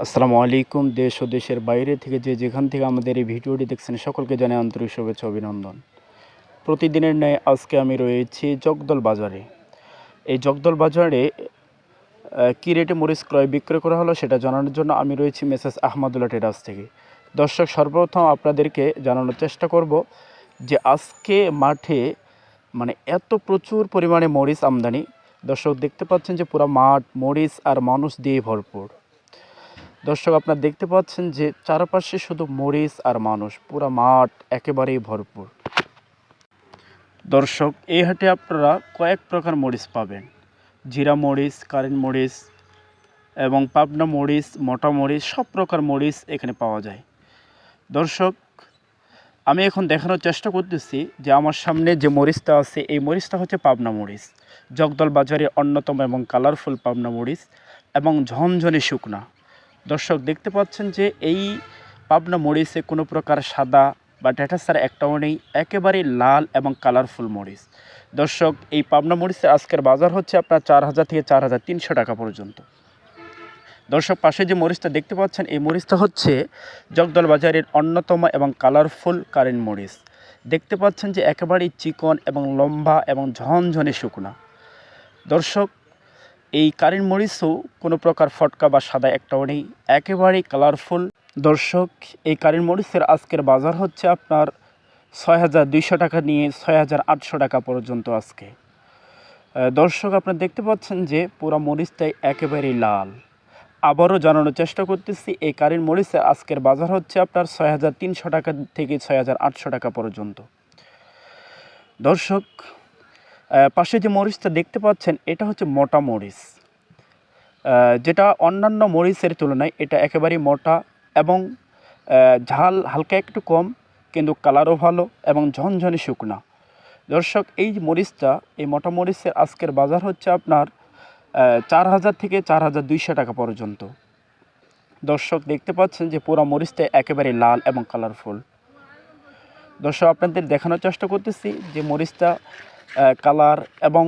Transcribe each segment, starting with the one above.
আসসালামু আলাইকুম। দেশ ও দেশের বাইরে থেকে যেখান থেকে আমাদের এই ভিডিওটি দেখছেন সকলকে জানাই আন্তরিক শুভেচ্ছা অভিনন্দন। প্রতিদিনের ন্যায় আজকে আমি রয়েছি জগদল বাজারে। এই জগদল বাজারে কী রেটে মরিচ ক্রয় বিক্রয় করা হলো সেটা জানানোর জন্য আমি রয়েছি মেসেজ আহমদুল্লাহ ট্রেডার্স থেকে। দর্শক, সর্বপ্রথম আপনাদেরকে জানানোর চেষ্টা করব যে আজকে মাঠে এত প্রচুর পরিমাণে মরিচ আমদানি। দর্শক, দেখতে পাচ্ছেন যে পুরো মাঠ মরিচ আর মানুষ দিয়ে ভরপুর। দর্শক, আপনারা দেখতে পাচ্ছেন যে চারপাশে শুধু মরিচ আর মানুষ, পুরো মাঠ একেবারেই ভরপুর। দর্শক, এই হাটে আপনারা কয়েক প্রকার মরিচ পাবেন। জিরা মরিচ, কারেন্ট মরিচ এবং পাবনা মরিচ, মোটা মরিচ, সব প্রকার মরিচ এখানে পাওয়া যায়। দর্শক, আমি এখন দেখানোর চেষ্টা করতেছি যে আমার সামনে যে মরিচটা আছে এই মরিচটা হচ্ছে পাবনা মরিচ, জগদল বাজারের অন্যতম এবং কালারফুল পাবনা মরিচ এবং ঝনঝনে শুকনা। দর্শক, দেখতে পাচ্ছেন যে এই পাবনা মরিচে কোনো প্রকার সাদা বা ডেটা ছাড়া একটাও নেই, একেবারে লাল এবং কালারফুল মরিচ। দর্শক, এই পাবনা মরিচের আজকের বাজার হচ্ছে আপনার 4000 থেকে 4300 টাকা পর্যন্ত। দর্শক, পাশে যে মরিচটা দেখতে পাচ্ছেন এই মরিচটা হচ্ছে জগদল বাজারের অন্যতম এবং কালারফুল কারেন্ট মরিচ। দেখতে পাচ্ছেন যে একেবারেই চিকন এবং লম্বা এবং ঝনঝনে শুকনা। দর্শক, এই কারেন্ট মরিচও কোনো প্রকার ফটকা বা সাদা একটাও নেই, একেবারেই কালারফুল। দর্শক, এই কারেন্ট মরিচের আজকের বাজার হচ্ছে আপনার 6200 টাকা নিয়ে 6800 টাকা পর্যন্ত আজকে। দর্শক, আপনারা দেখতে পাচ্ছেন যে পুরো মরিচটাই একেবারেই লাল। আবারও জানানোর চেষ্টা করতেছি এই কারেন্ট মরিচের আজকের বাজার হচ্ছে আপনার 6300 টাকা থেকে 6800 টাকা পর্যন্ত। দর্শক, পাশে যে মরিচটা দেখতে পাচ্ছেন এটা হচ্ছে মোটা মরিচ, যেটা অন্যান্য মরিচের তুলনায় এটা একেবারেই মোটা এবং ঝাল হালকা একটু কম, কিন্তু কালারও ভালো এবং ঝনঝনে শুকনা। দর্শক, এই মরিচটা এই মোটা মরিচের আজকের বাজার হচ্ছে আপনার 4000 থেকে 4200 টাকা পর্যন্ত। দর্শক, দেখতে পাচ্ছেন যে পুরো মরিচটা একেবারে লাল এবং কালারফুল। দর্শক, আপনাদের দেখানোর চেষ্টা করতেছি যে মরিচটা কালার এবং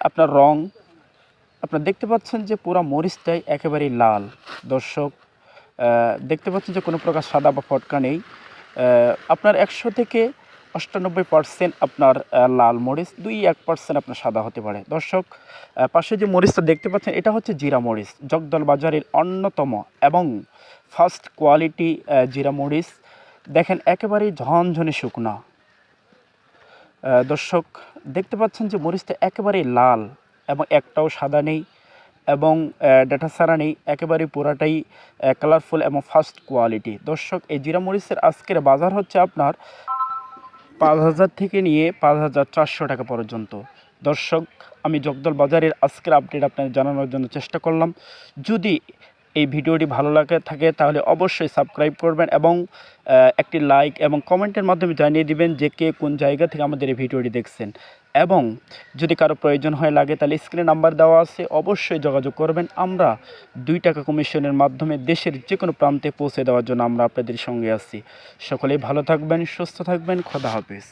আপনার রং, আপনারা দেখতে পাচ্ছেন যে পুরো মরিচটাই একেবারেই লাল। দর্শক, দেখতে পাচ্ছেন যে কোনো প্রকার সাদা বা ফটকা নেই। আপনার 100 থেকে 98% আপনার লাল মরিচ, 2-1% আপনার সাদা হতে পারে। দর্শক, পাশে যে মরিচটা দেখতে পাচ্ছেন এটা হচ্ছে জিরা মরিচ, জগদল বাজারের অন্যতম এবং ফার্স্ট কোয়ালিটি জিরা মরিচ। দেখেন একেবারেই ঝনঝনে শুকনা। দর্শক, দেখতে পাচ্ছেন যে মরিচটা একেবারেই লাল এবং একটাও সাদা নেই এবং ডাটা ছাড়া নেই, একেবারে পুরাটাই কালারফুল এবং ফার্স্ট কোয়ালিটি। দর্শক, এই জিরা মরিচের আজকের বাজার হচ্ছে আপনার 5000 থেকে নিয়ে 5400 টাকা পর্যন্ত। দর্শক, আমি জগদল বাজারের আজকের আপডেট আপনাদের জানানোর জন্য চেষ্টা করলাম। যদি এই ভিডিওটি ভালো লাগে থাকে তাহলে অবশ্যই সাবস্ক্রাইব করবেন এবং একটি লাইক এবং কমেন্টের মাধ্যমে জানিয়ে দিবেন যে কে কোন জায়গা থেকে আমাদের এই ভিডিওটি দেখছেন। এবং যদি কারো প্রয়োজন হয় লাগে তাহলে স্ক্রিনে নাম্বার দেওয়া আছে, অবশ্যই যোগাযোগ করবেন। আমরা 2 টাকা কমিশনের মাধ্যমে দেশের যে কোনো প্রান্তে পৌঁছে দেওয়ার জন্য আমরা আপনাদের সঙ্গে আছি। সকলেই ভালো থাকবেন, সুস্থ থাকবেন, খোদা হাফেজ।